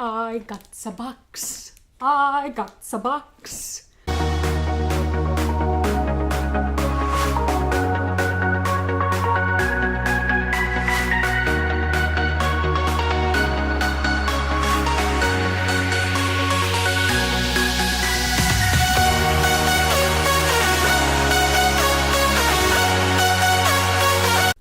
I got a box. I got a box.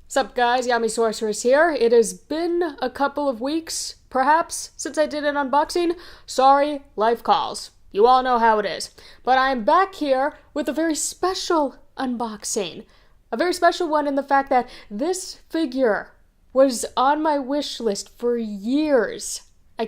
Sup guys, Yami Sorceress here. It has been a couple of weeks, perhaps, since I did an unboxing. Sorry, life calls. You all know how it is. But I'm back here with a very special unboxing. A very special one in the fact that this figure was on my wish list for years. I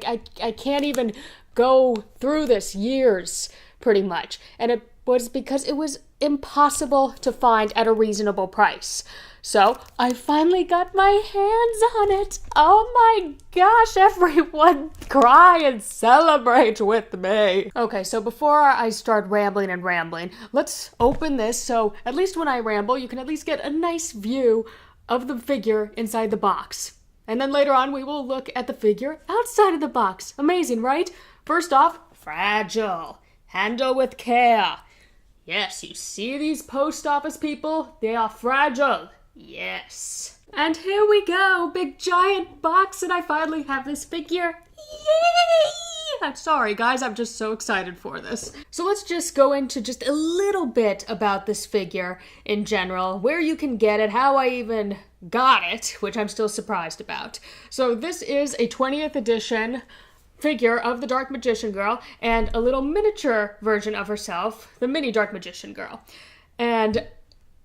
can't even go through this, years, pretty much. And it was because it was impossible to find at a reasonable price. So, I finally got my hands on it. Oh my gosh, everyone cry and celebrate with me. Okay, so before I start rambling, let's open this so at least when I ramble, you can at least get a nice view of the figure inside the box. And then later on, we will look at the figure outside of the box. Amazing, right? First off, fragile. Handle with care. Yes, you see these post office people? They are fragile. Yes. And here we go, big giant box, and I finally have this figure. Yay! I'm sorry, guys, I'm just so excited for this. So let's just go into just a little bit about this figure in general, where you can get it, how I even got it, which I'm still surprised about. So this is a 20th edition figure of the Dark Magician Girl and a little miniature version of herself, the mini Dark Magician Girl. And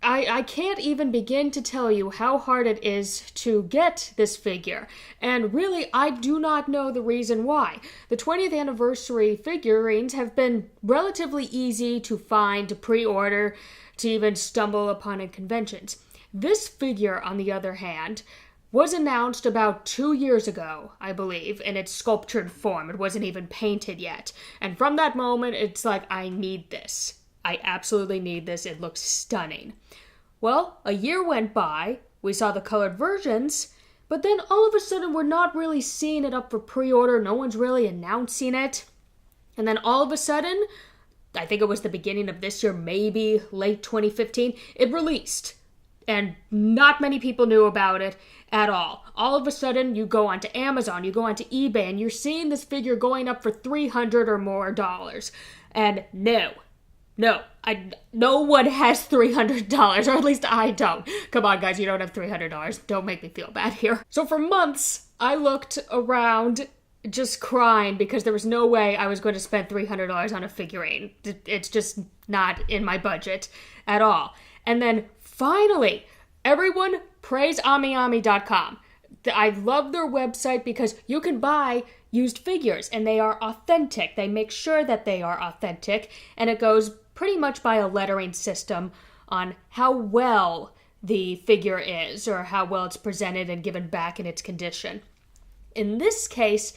I can't even begin to tell you how hard it is to get this figure. And really, I do not know the reason why. The 20th anniversary figurines have been relatively easy to find, to pre-order, to even stumble upon in conventions. This figure, on the other hand, was announced about 2 years ago, I believe, in its sculptured form. It wasn't even painted yet. And from that moment, it's like, I need this. I absolutely need this. It looks stunning. Well, a year went by. We saw the colored versions, but then all of a sudden we're not really seeing it up for pre-order. No one's really announcing it. And then all of a sudden, I think it was the beginning of this year, maybe late 2015, it released. And not many people knew about it at all. All of a sudden, you go onto Amazon, you go onto eBay, and you're seeing this figure going up for $300 or more. And no, no one has $300, or at least I don't. Come on, guys, you don't have $300. Don't make me feel bad here. So for months, I looked around just crying because there was no way I was going to spend $300 on a figurine. It's just not in my budget at all. And then finally, everyone praise AmiAmi.com. I love their website because you can buy used figures and they are authentic. They make sure that they are authentic, and it goes pretty much by a lettering system on how well the figure is or how well it's presented and given back in its condition. In this case,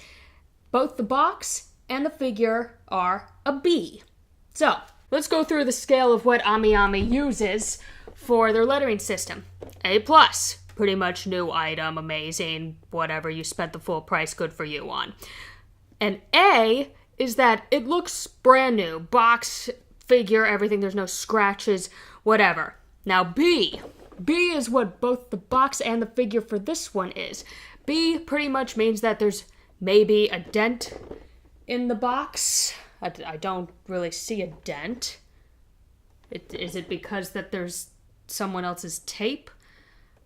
both the box and the figure are a B. So, let's go through the scale of what AmiAmi uses for their lettering system. A+, pretty much new item, amazing, whatever, you spent the full price, good for you on. And A is that it looks brand new, box, figure, everything, there's no scratches, whatever. Now B is what both the box and the figure for this one is. B pretty much means that there's maybe a dent in the box. I don't really see a dent. Is it because that there's someone else's tape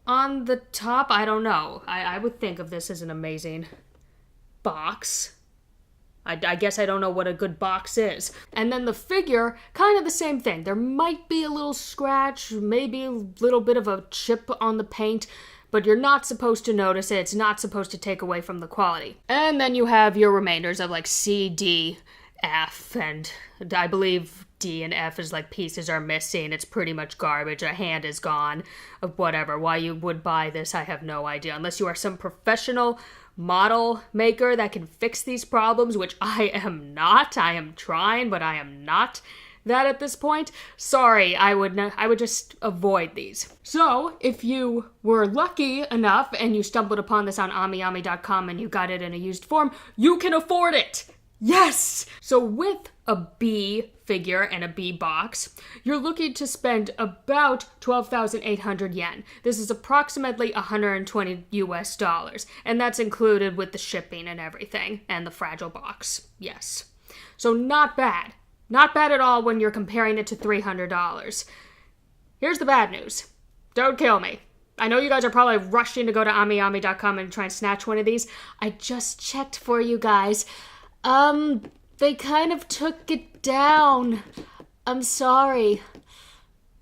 on the top? I don't know. I would think of this as an amazing box. I guess I don't know what a good box is. And then the figure, kind of the same thing. There might be a little scratch, maybe a little bit of a chip on the paint, but you're not supposed to notice it. It's not supposed to take away from the quality. And then you have your remainders of like C, D, F, and I believe D and F is like pieces are missing. It's pretty much garbage. A hand is gone. Whatever. Why you would buy this, I have no idea. Unless you are some professional model maker that can fix these problems, which I am not. I am trying, but I am not. that at this point, sorry, I would just avoid these. So, if you were lucky enough and you stumbled upon this on AmiYami.com and you got it in a used form, you can afford it! Yes! So with a B figure and a B box, you're looking to spend about 12,800 yen. This is approximately 120 US dollars, and that's included with the shipping and everything, and the fragile box. Yes. So not bad. Not bad at all when you're comparing it to $300. Here's the bad news. Don't kill me. I know you guys are probably rushing to go to AmiYami.com and try and snatch one of these. I just checked for you guys. They kind of took it down. I'm sorry.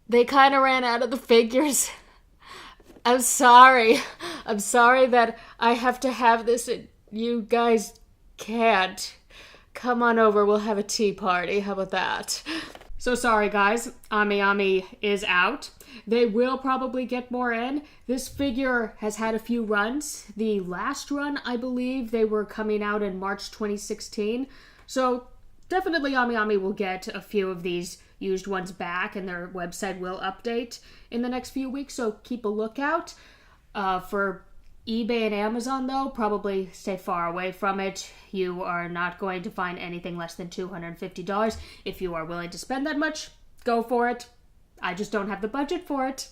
They kind of ran out of the figures. I'm sorry. I'm sorry that I have to have this and you guys can't. Come on over, we'll have a tea party. How about that? So sorry guys, AmiYami is out. They will probably get more in. This figure has had a few runs. The last run, I believe, they were coming out in March 2016. So definitely AmiYami will get a few of these used ones back, and their website will update in the next few weeks, so keep a lookout. For eBay and Amazon, though, probably stay far away from it. You are not going to find anything less than $250. If you are willing to spend that much, go for it. I just don't have the budget for it.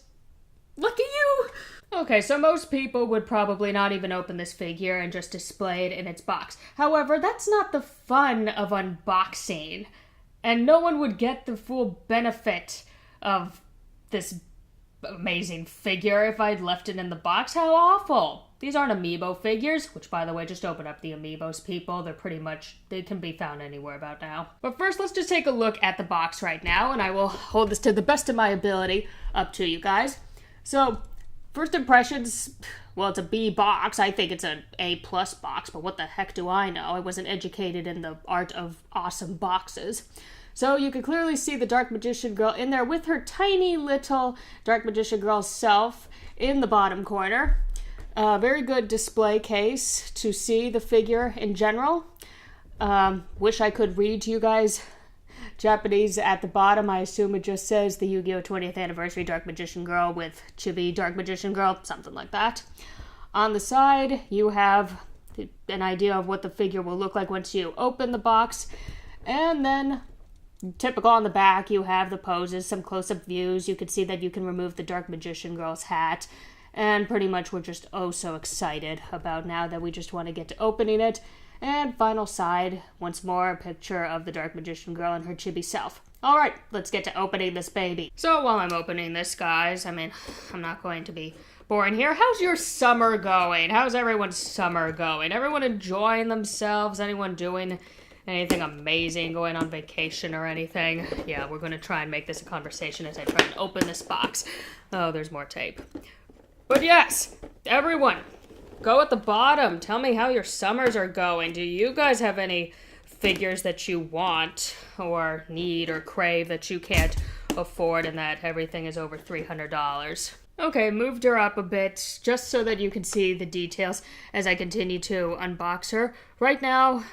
Lucky you! Okay, so most people would probably not even open this figure and just display it in its box. However, that's not the fun of unboxing. And no one would get the full benefit of this amazing figure if I'd left it in the box. How awful! These aren't amiibo figures, which, by the way, just open up the amiibos, people. They can be found anywhere about now. But first, let's just take a look at the box right now, and I will hold this to the best of my ability up to you guys. So, first impressions, well, it's a B box. I think it's an A+ box, but what the heck do I know? I wasn't educated in the art of awesome boxes. So you can clearly see the Dark Magician Girl in there with her tiny little Dark Magician Girl self in the bottom corner. Very good display case to see the figure in general. Wish I could read to you guys Japanese at the bottom. I assume it just says the Yu-Gi-Oh! 20th Anniversary Dark Magician Girl with chibi Dark Magician Girl, something like that. On the side, you have an idea of what the figure will look like once you open the box. And then, typical on the back, you have the poses, some close-up views. You can see that you can remove the Dark Magician Girl's hat. And pretty much we're just so excited about now that we just want to get to opening it. And final side, once more, a picture of the Dark Magician Girl and her chibi self. Alright, let's get to opening this baby. So while I'm opening this, guys, I'm not going to be boring here. How's your summer going? How's everyone's summer going? Everyone enjoying themselves? Anyone doing anything amazing, going on vacation or anything? Yeah, we're going to try and make this a conversation as I try and open this box. Oh, there's more tape. But yes, everyone, go at the bottom. Tell me how your summers are going. Do you guys have any figures that you want or need or crave that you can't afford and that everything is over $300? Okay, moved her up a bit just so that you can see the details as I continue to unbox her. Right now,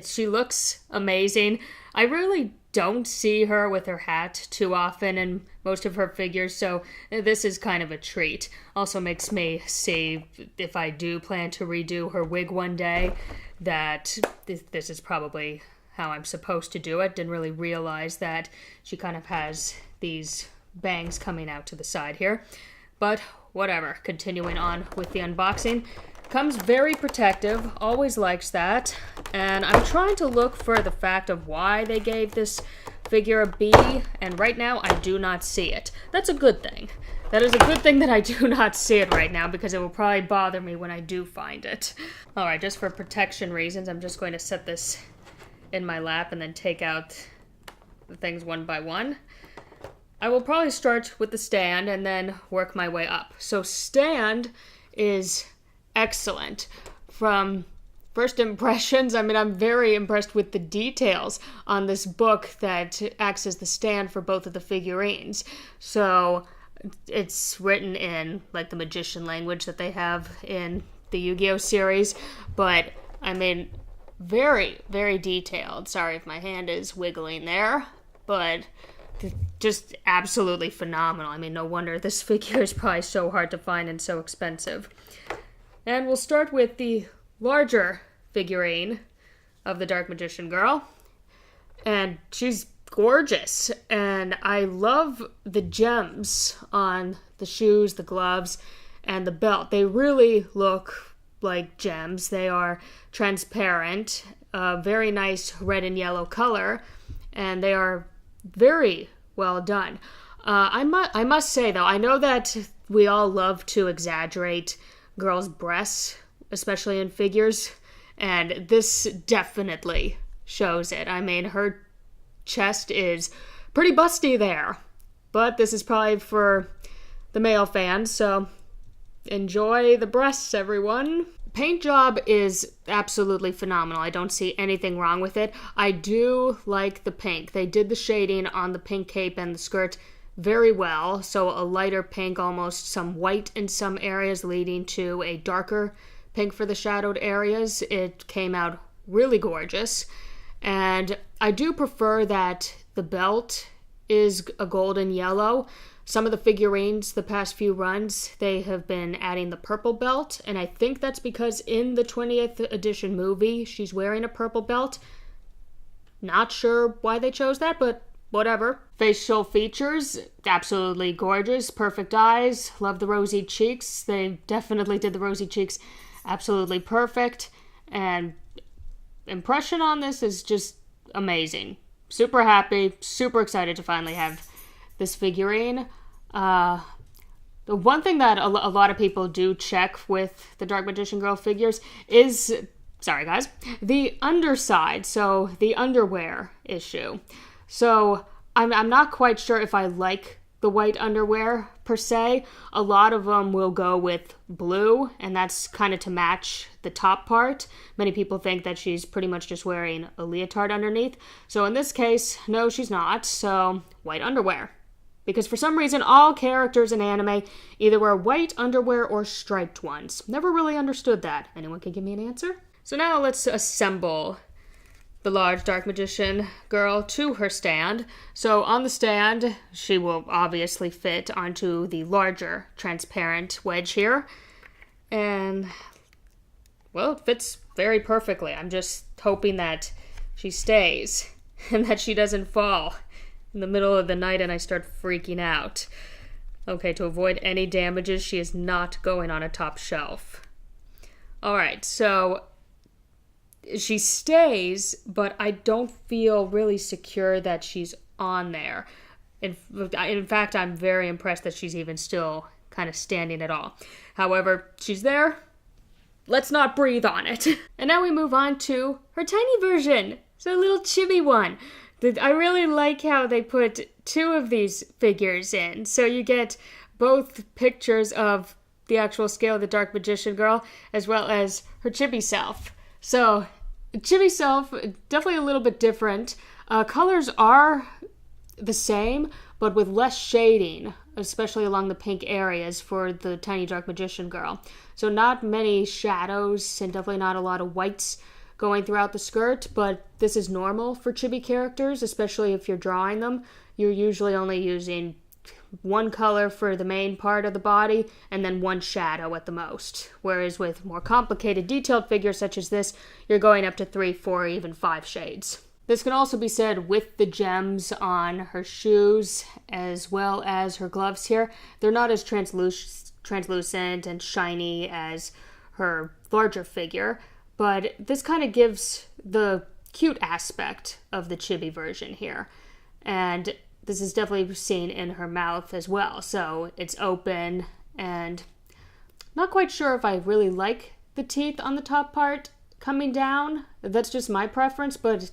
she looks amazing. I really don't see her with her hat too often in most of her figures, so this is kind of a treat. Also makes me see, if I do plan to redo her wig one day, that this is probably how I'm supposed to do it. Didn't really realize that she kind of has these bangs coming out to the side here. But whatever, continuing on with the unboxing. Comes very protective, always likes that. And I'm trying to look for the fact of why they gave this figure a B, and right now I do not see it. That's a good thing. That is a good thing that I do not see it right now, because it will probably bother me when I do find it. Alright, just for protection reasons, I'm just going to set this in my lap and then take out the things one by one. I will probably start with the stand and then work my way up. So stand is excellent. From first impressions, I'm very impressed with the details on this book that acts as the stand for both of the figurines. So it's written in like the magician language that they have in the Yu-Gi-Oh! Series, but very, very detailed. Sorry if my hand is wiggling there. but just absolutely phenomenal. I mean, no wonder this figure is probably so hard to find and so expensive. And we'll start with the larger figurine of the Dark Magician Girl. And she's gorgeous. And I love the gems on the shoes, the gloves, and the belt. They really look like gems. They are transparent, very nice red and yellow color, and they are very well done. I must say, though, I know that we all love to exaggerate girls' breasts, especially in figures, and this definitely shows it. I mean, her chest is pretty busty there, but this is probably for the male fans, so enjoy the breasts, everyone. Paint job is absolutely phenomenal. I don't see anything wrong with it. I do like the pink. They did the shading on the pink cape and the skirt very well. So a lighter pink, almost some white in some areas, leading to a darker pink for the shadowed areas. It came out really gorgeous. And I do prefer that the belt is a golden yellow. Some of the figurines, the past few runs, they have been adding the purple belt, and I think that's because in the 20th edition movie, she's wearing a purple belt. Not sure why they chose that, but whatever. Facial features, absolutely gorgeous, perfect eyes, love the rosy cheeks. They definitely did the rosy cheeks absolutely perfect, and impression on this is just amazing. Super happy, super excited to finally have this figurine. The one thing that a lot of people do check with the Dark Magician Girl figures is, sorry guys, the underside, so the underwear issue. So I'm not quite sure if I like the white underwear per se. A lot of them will go with blue, and that's kind of to match the top part. Many people think that she's pretty much just wearing a leotard underneath. So in this case, no, she's not. So white underwear. Because for some reason, all characters in anime either wear white underwear or striped ones. Never really understood that. Anyone can give me an answer? So now let's assemble the large Dark Magician Girl to her stand. So on the stand, she will obviously fit onto the larger transparent wedge here. And, well, it fits very perfectly. I'm just hoping that she stays and that she doesn't fall in the middle of the night and I start freaking out. Okay, to avoid any damages, she is not going on a top shelf. Alright, so she stays, but I don't feel really secure that she's on there. In fact, I'm very impressed that she's even still kind of standing at all. However, she's there. Let's not breathe on it. And now we move on to her tiny version. So a little chibi one. I really like how they put two of these figures in. So you get both pictures of the actual scale of the Dark Magician Girl as well as her chibi self. So chibi self, definitely a little bit different. Colors are the same, but with less shading, especially along the pink areas for the tiny Dark Magician Girl. So not many shadows and definitely not a lot of whites going throughout the skirt, but this is normal for chibi characters, especially if you're drawing them. You're usually only using one color for the main part of the body and then one shadow at the most. Whereas with more complicated detailed figures such as this, you're going up to 3, 4, even 5 shades. This can also be said with the gems on her shoes as well as her gloves here. They're not as translucent and shiny as her larger figure, but this kind of gives the cute aspect of the chibi version here. And this is definitely seen in her mouth as well. So it's open, and not quite sure if I really like the teeth on the top part coming down. That's just my preference, but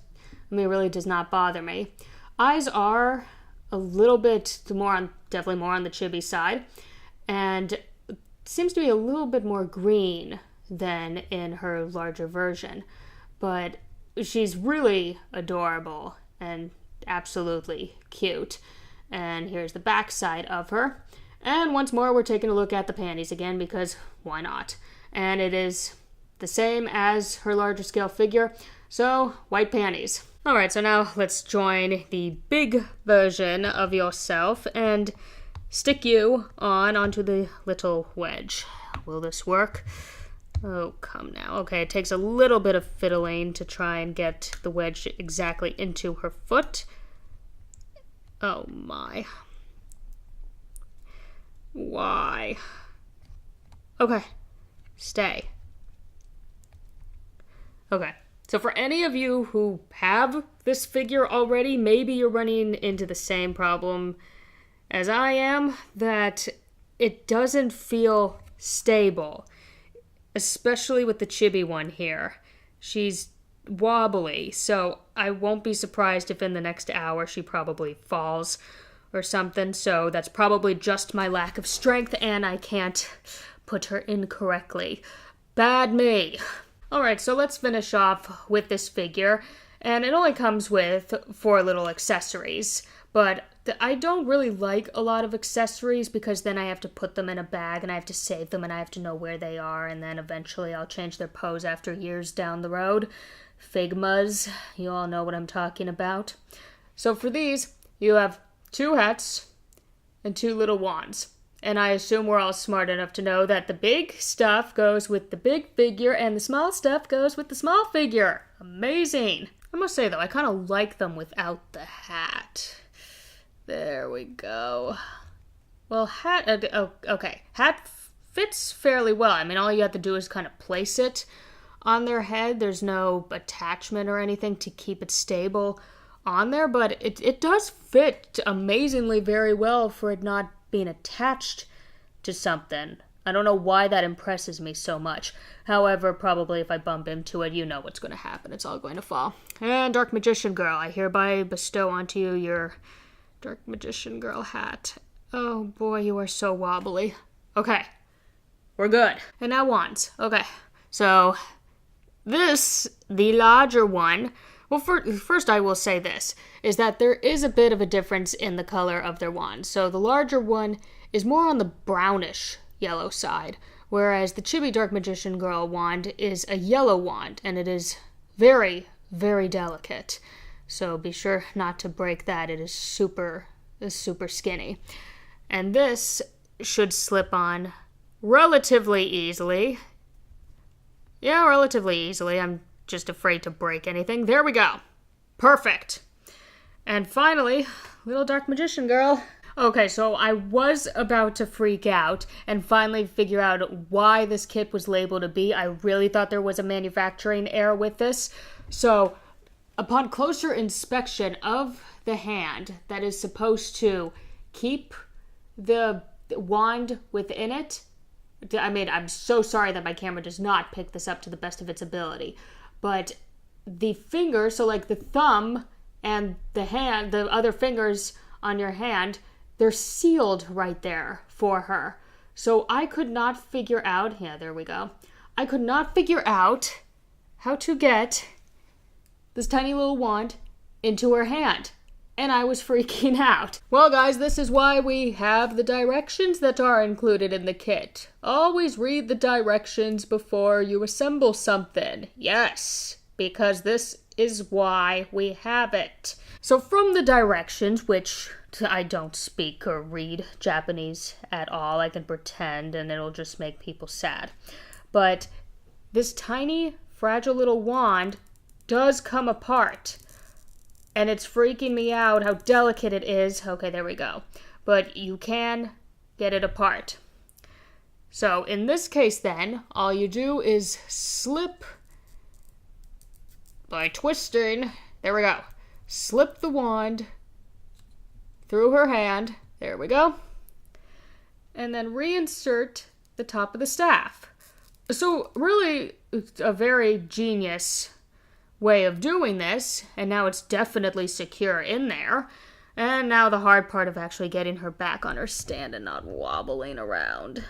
I mean, it really does not bother me. Eyes are a little bit definitely more on the chibi side, and it seems to be a little bit more green than in her larger version. But she's really adorable and absolutely cute. And here's the back side of her. And once more, we're taking a look at the panties again, because why not? And it is the same as her larger scale figure. So, white panties. Alright, so now let's join the big version of yourself and stick you onto the little wedge. Will this work? Oh, come now. Okay, it takes a little bit of fiddling to try and get the wedge exactly into her foot. Oh my. Why? Okay. Stay. Okay. So for any of you who have this figure already, maybe you're running into the same problem as I am, that it doesn't feel stable, especially with the chibi one here. She's wobbly, so I won't be surprised if in the next hour she probably falls or something, so that's probably just my lack of strength and I can't put her in correctly. Bad me. Alright, so let's finish off with this figure, and it only comes with 4 little accessories, but I don't really like a lot of accessories because then I have to put them in a bag and I have to save them and I have to know where they are, and then eventually I'll change their pose after years down the road. Figmas, you all know what I'm talking about. So for these, you have 2 hats and 2 little wands. And I assume we're all smart enough to know that the big stuff goes with the big figure and the small stuff goes with the small figure. Amazing. I must say, though, I kind of like them without the hat. There we go. Well, hat... okay. Hat fits fairly well. I mean, all you have to do is kind of place it on their head. There's no attachment or anything to keep it stable on there, but it does fit amazingly very well for it not being attached to something. I don't know why that impresses me so much. However, probably if I bump into it, you know what's going to happen. It's all going to fall. And Dark Magician Girl, I hereby bestow onto you your Dark Magician Girl hat. Oh boy, you are so wobbly. Okay, we're good. And now wands. Okay, so this, the larger one, well, first I will say this, is that there is a bit of a difference in the color of their wands. So the larger one is more on the brownish yellow side, whereas the Chibi Dark Magician Girl wand is a yellow wand, and it is very, very delicate. So be sure not to break that. It is super skinny. And this should slip on relatively easily. Yeah, relatively easily. I'm just afraid to break anything. There we go. Perfect. And finally, little Dark Magician Girl. Okay, so I was about to freak out and finally figure out why this kit was labeled a B. I really thought there was a manufacturing error with this. So, upon closer inspection of the hand that is supposed to keep the wand within it, I mean, I'm so sorry that my camera does not pick this up to the best of its ability. But the finger, so like the thumb and the hand, the other fingers on your hand, they're sealed right there for her. So I could not figure out, yeah, there we go. I could not figure out how to get this tiny little wand into her hand. And I was freaking out. Well, guys, this is why we have the directions that are included in the kit. Always read the directions before you assemble something. Yes, because this is why we have it. So from the directions, which I don't speak or read Japanese at all, I can pretend and it'll just make people sad. But this tiny, fragile little wand does come apart. And it's freaking me out how delicate it is. Okay, there we go. But you can get it apart. So in this case then, all you do is slip by twisting. There we go. Slip the wand through her hand. There we go. And then reinsert the top of the staff. So really, it's a very genius way of doing this, and now it's definitely secure in there. And now the hard part of actually getting her back on her stand and not wobbling around.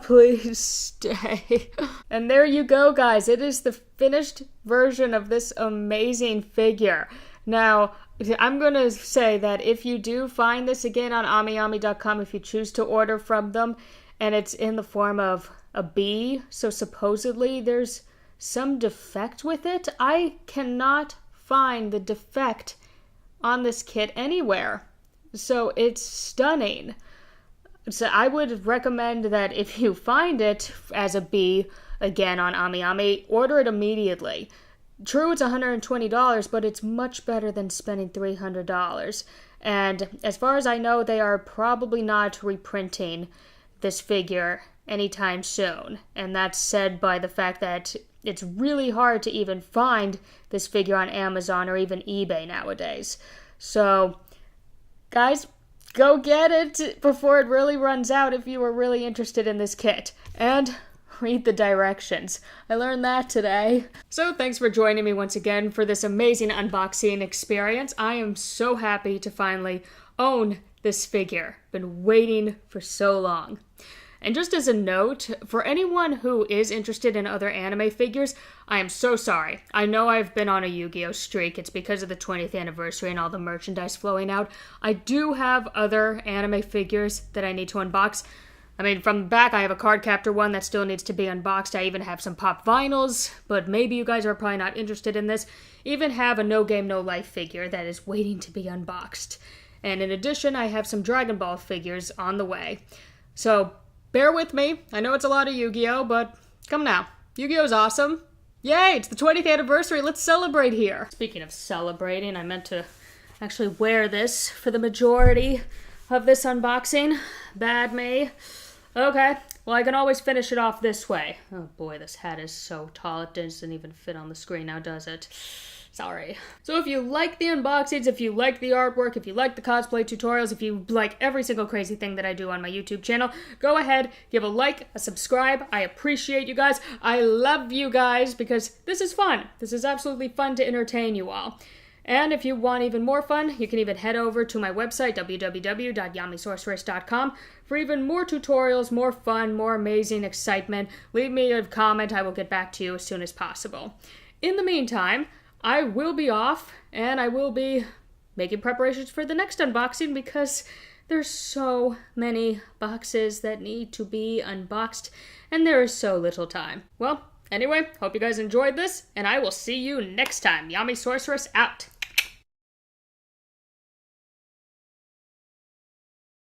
Please stay. And there you go, guys. It is the finished version of this amazing figure. Now, I'm going to say that if you do find this again on amiyami.com, if you choose to order from them, and it's in the form of a B, so supposedly there's some defect with it. I cannot find the defect on this kit anywhere. So it's stunning. So I would recommend that if you find it as a B, again on Yami, order it immediately. True, it's $120, but it's much better than spending $300. And as far as I know, they are probably not reprinting this figure anytime soon. And that's said by the fact that it's really hard to even find this figure on Amazon or even eBay nowadays. So, guys, go get it before it really runs out if you are really interested in this kit. And read the directions. I learned that today. So thanks for joining me once again for this amazing unboxing experience. I am so happy to finally own this figure. Been waiting for so long. And just as a note, for anyone who is interested in other anime figures, I am so sorry. I know I've been on a Yu-Gi-Oh! Streak. It's because of the 20th anniversary and all the merchandise flowing out. I do have other anime figures that I need to unbox. I mean, from the back, I have a card captor one that still needs to be unboxed. I even have some pop vinyls, but maybe you guys are probably not interested in this. Even have a No Game No Life figure that is waiting to be unboxed. And in addition, I have some Dragon Ball figures on the way. So, bear with me. I know it's a lot of Yu-Gi-Oh, but come now. Yu-Gi-Oh's awesome. Yay, it's the 20th anniversary. Let's celebrate here. Speaking of celebrating, I meant to actually wear this for the majority of this unboxing. Bad me. Okay, well, I can always finish it off this way. Oh boy, this hat is so tall, it doesn't even fit on the screen now, does it? Sorry. So if you like the unboxings, if you like the artwork, if you like the cosplay tutorials, if you like every single crazy thing that I do on my YouTube channel, go ahead, give a like, a subscribe. I appreciate you guys. I love you guys because this is fun. This is absolutely fun to entertain you all. And if you want even more fun, you can even head over to my website, www.yamisorceress.com, for even more tutorials, more fun, more amazing excitement. Leave me a comment. I will get back to you as soon as possible. In the meantime, I will be off, and I will be making preparations for the next unboxing because there's so many boxes that need to be unboxed, and there is so little time. Well, anyway, hope you guys enjoyed this, and I will see you next time. Yami Sorceress out.